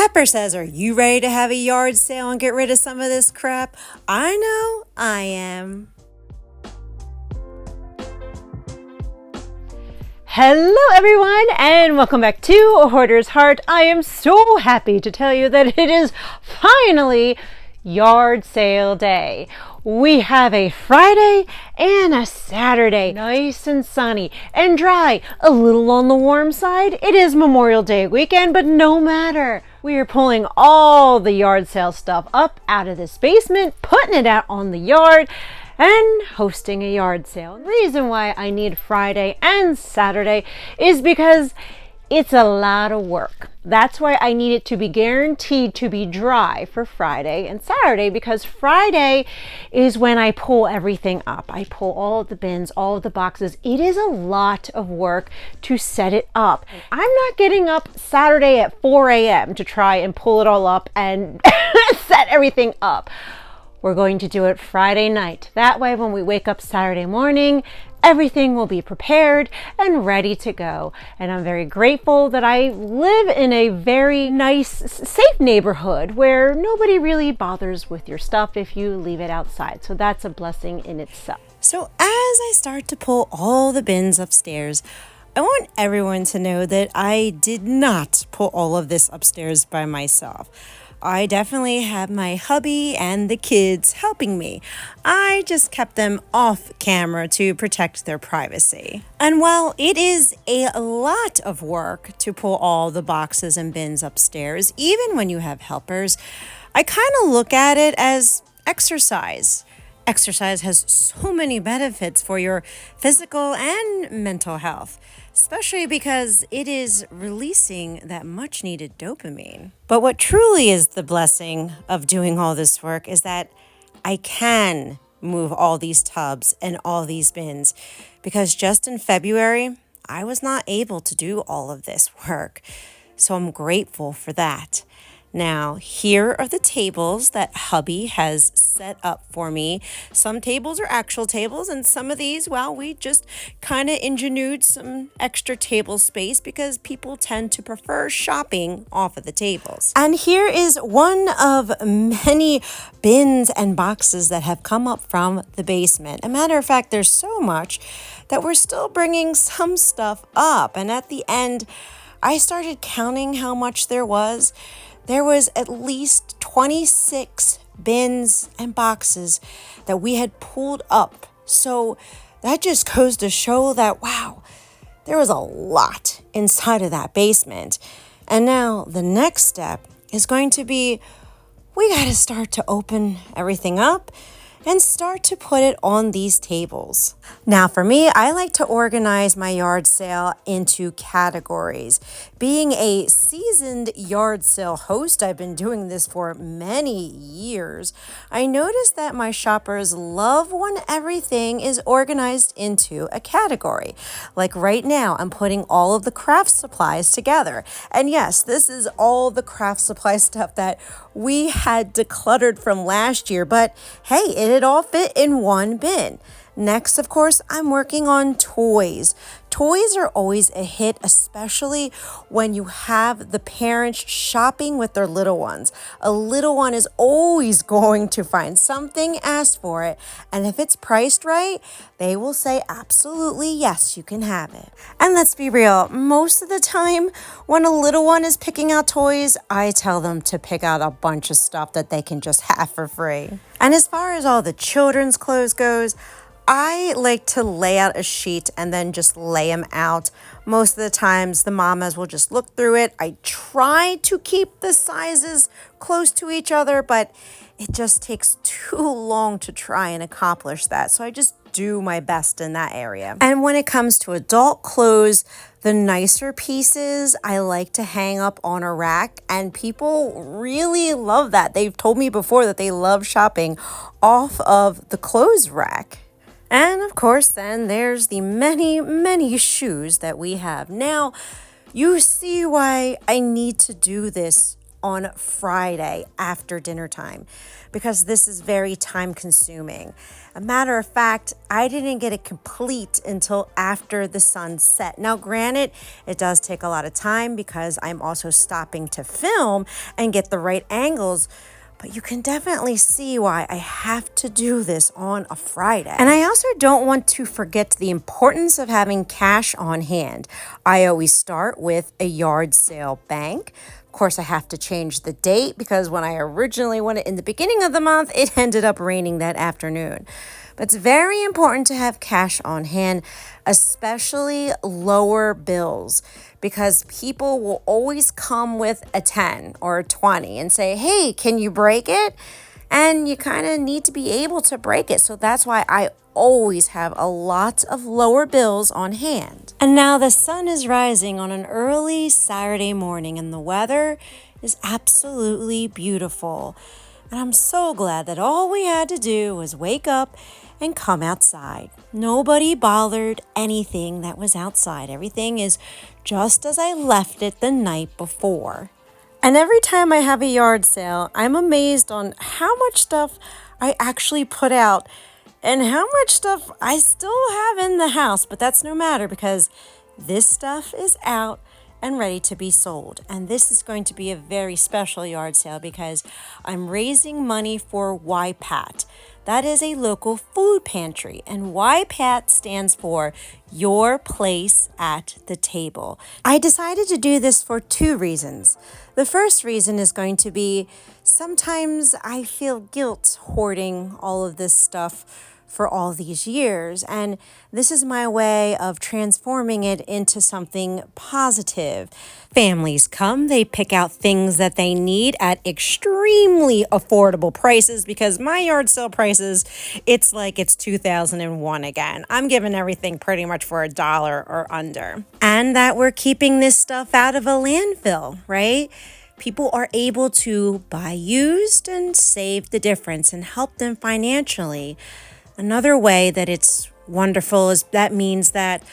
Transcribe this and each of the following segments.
Pepper says, are you ready to have a yard sale and get rid of some of this crap? I know I am. Hello everyone and welcome back to A Hoarder's Heart. I am so happy to tell you that it is finally yard sale day. We have a Friday and a Saturday, nice and sunny and dry, a little on the warm side. It is Memorial Day weekend, but no matter. We are pulling all the yard sale stuff up out of this basement, putting it out on the yard, and hosting a yard sale. The reason why I need Friday and Saturday is because it's a lot of work. That's why I need it to be guaranteed to be dry for Friday and Saturday, because Friday is when I pull everything up. I pull all of the bins, all of the boxes. It is a lot of work to set it up. I'm not getting up Saturday at 4 a.m. to try and pull it all up and set everything up. We're going to do it Friday night. That way, when we wake up Saturday morning, everything will be prepared and ready to go. And I'm very grateful that I live in a very nice, safe neighborhood where nobody really bothers with your stuff if you leave it outside. So that's a blessing in itself. So as I start to pull all the bins upstairs, I want everyone to know that I did not pull all of this upstairs by myself. I definitely had my hubby and the kids helping me. I just kept them off camera to protect their privacy. And while it is a lot of work to pull all the boxes and bins upstairs, even when you have helpers, I kind of look at it as exercise. Exercise has so many benefits for your physical and mental health, especially because it is releasing that much needed dopamine. But what truly is the blessing of doing all this work is that I can move all these tubs and all these bins, because just in February, I was not able to do all of this work. So I'm grateful for that. Now, here are the tables that hubby has set up for me. Some tables are actual tables, and some of these, well, we just kind of ingenued some extra table space because people tend to prefer shopping off of the tables. And here is one of many bins and boxes that have come up from the basement. As a matter of fact, there's so much that we're still bringing some stuff up. And at the end, I started counting how much there was. There was at least 26 bins and boxes that we had pulled up. So that just goes to show that, wow, there was a lot inside of that basement. And now the next step is going to be, we got to start to open everything up and start to put it on these tables. Now for me, I like to organize my yard sale into categories. Being a seasoned yard sale host, I've been doing this for many years, I noticed that my shoppers love when everything is organized into a category. Like right now, I'm putting all of the craft supplies together. And yes, this is all the craft supply stuff that we had decluttered from last year, but hey, it all fit in one bin. Next, of course, I'm working on toys. Toys are always a hit, especially when you have the parents shopping with their little ones. A little one is always going to find something, ask for it, and if it's priced right, they will say absolutely yes, you can have it. And let's be real, most of the time when a little one is picking out toys, I tell them to pick out a bunch of stuff that they can just have for free. And as far as all the children's clothes goes, I like to lay out a sheet and then just lay them out. Most of the times the mamas will just look through it. I try to keep the sizes close to each other, but it just takes too long to try and accomplish that. So I just do my best in that area. And when it comes to adult clothes, the nicer pieces I like to hang up on a rack, and people really love that. They've told me before that they love shopping off of the clothes rack. And of course, then there's the many, many shoes that we have. Now, you see why I need to do this on Friday after dinner time because this is very time consuming. A matter of fact, I didn't get it complete until after the sun set. Now, granted, it does take a lot of time because I'm also stopping to film and get the right angles. But you can definitely see why I have to do this on a Friday. And I also don't want to forget the importance of having cash on hand. I always start with a yard sale bank. Of course, I have to change the date because when I originally went in the beginning of the month, it ended up raining that afternoon. But it's very important to have cash on hand, especially lower bills, because people will always come with a 10 or a 20 and say, hey, can you break it? And you kind of need to be able to break it. So that's why I always have a lot of lower bills on hand. And now the sun is rising on an early Saturday morning and the weather is absolutely beautiful. And I'm so glad that all we had to do was wake up and come outside. Nobody bothered anything that was outside. Everything is just as I left it the night before. And every time I have a yard sale, I'm amazed on how much stuff I actually put out and how much stuff I still have in the house. But that's no matter because this stuff is out and ready to be sold. And this is going to be a very special yard sale because I'm raising money for YPATT. That is a local food pantry, and YPATT stands for Your Place at the Table. I decided to do this for two reasons. The first reason is going to be sometimes I feel guilt hoarding all of this stuff for all these years, and this is my way of transforming it into something positive. Families come, they pick out things that they need at extremely affordable prices because my yard sale prices, it's like it's 2001 again. I'm giving everything pretty much for $1 or under. And that we're keeping this stuff out of a landfill, right? People are able to buy used and save the difference and help them financially. Another way that it's wonderful is that means that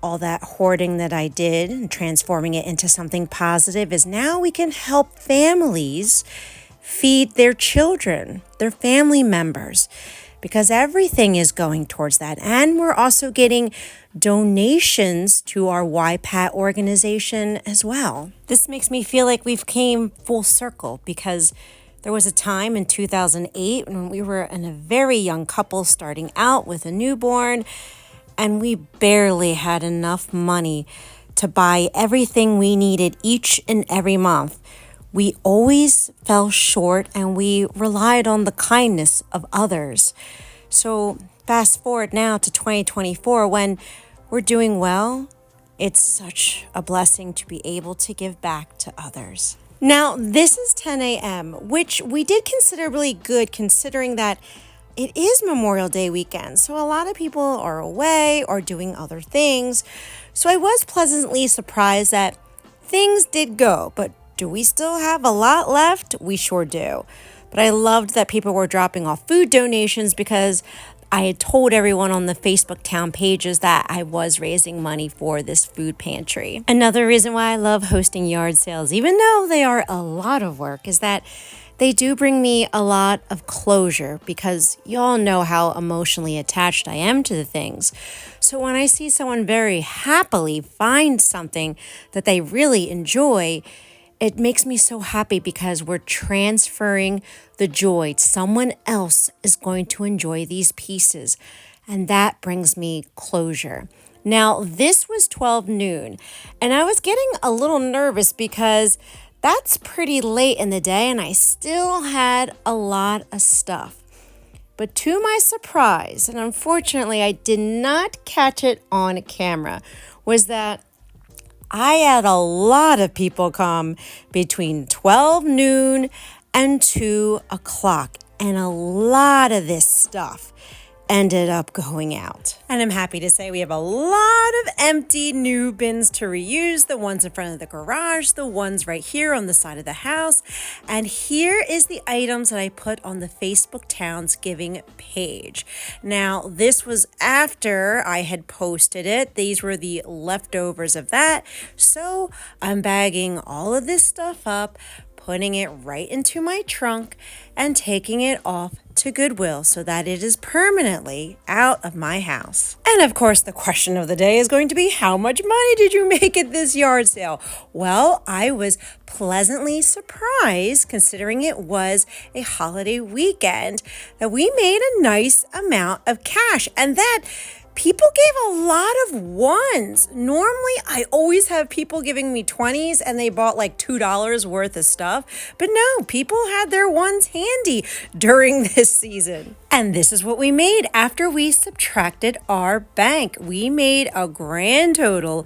all that hoarding that I did and transforming it into something positive is now we can help families feed their children, their family members, because everything is going towards that. And we're also getting donations to our YPATT organization as well. This makes me feel like we've came full circle because there was a time in 2008 when we were in a very young couple starting out with a newborn, and we barely had enough money to buy everything we needed each and every month. We always fell short and we relied on the kindness of others. So fast forward now to 2024 when we're doing well, it's such a blessing to be able to give back to others. Now, this is 10 a.m., which we did consider really good considering that it is Memorial Day weekend. So a lot of people are away or doing other things. So I was pleasantly surprised that things did go, but do we still have a lot left? We sure do. But I loved that people were dropping off food donations because I had told everyone on the Facebook town pages that I was raising money for this food pantry. Another reason why I love hosting yard sales, even though they are a lot of work, is that they do bring me a lot of closure because y'all know how emotionally attached I am to the things. So when I see someone very happily find something that they really enjoy, it makes me so happy because we're transferring the joy. Someone else is going to enjoy these pieces, and that brings me closure. Now, this was 12 noon, and I was getting a little nervous because that's pretty late in the day, and I still had a lot of stuff. But to my surprise, and unfortunately I did not catch it on camera, was that I had a lot of people come between 12 noon and 2 o'clock, and a lot of this stuff ended up going out. And I'm happy to say we have a lot of empty new bins to reuse, the ones in front of the garage, the ones right here on the side of the house. And here is the items that I put on the Facebook Towns Giving page. Now, this was after I had posted it. These were the leftovers of that. So I'm bagging all of this stuff up, putting it right into my trunk, and taking it off to Goodwill so that it is permanently out of my house. And of course, the question of the day is going to be, how much money did you make at this yard sale? Well, I was pleasantly surprised, considering it was a holiday weekend, that we made a nice amount of cash, and that people gave a lot of ones. Normally, I always have people giving me 20s and they bought like $2 worth of stuff. But no, people had their ones handy during this season. And this is what we made after we subtracted our bank. We made a grand total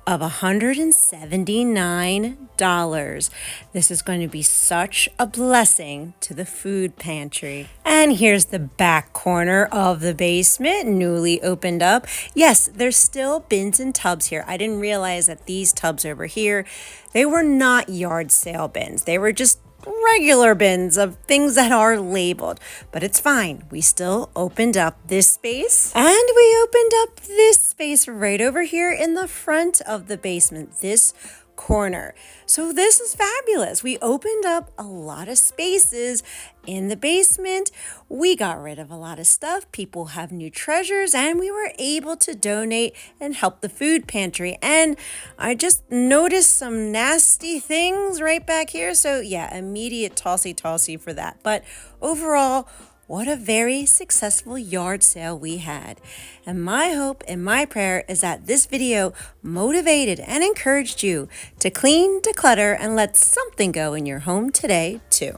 of $179. This is going to be such a blessing to the food pantry. And here's the back corner of the basement, newly opened up. Yes, there's still bins and tubs here. I didn't realize that these tubs over here, they were not yard sale bins. They were just regular bins of things that are labeled, but it's fine. We still opened up this space, and we opened up this space right over here in the front of the basement, this corner. So this is fabulous. We opened up a lot of spaces in the basement. We got rid of a lot of stuff. People have new treasures, and we were able to donate and help the food pantry. And I just noticed some nasty things right back here. So yeah, immediate tossy for that. But overall, what a very successful yard sale we had. And my hope and my prayer is that this video motivated and encouraged you to clean, declutter, and let something go in your home today too.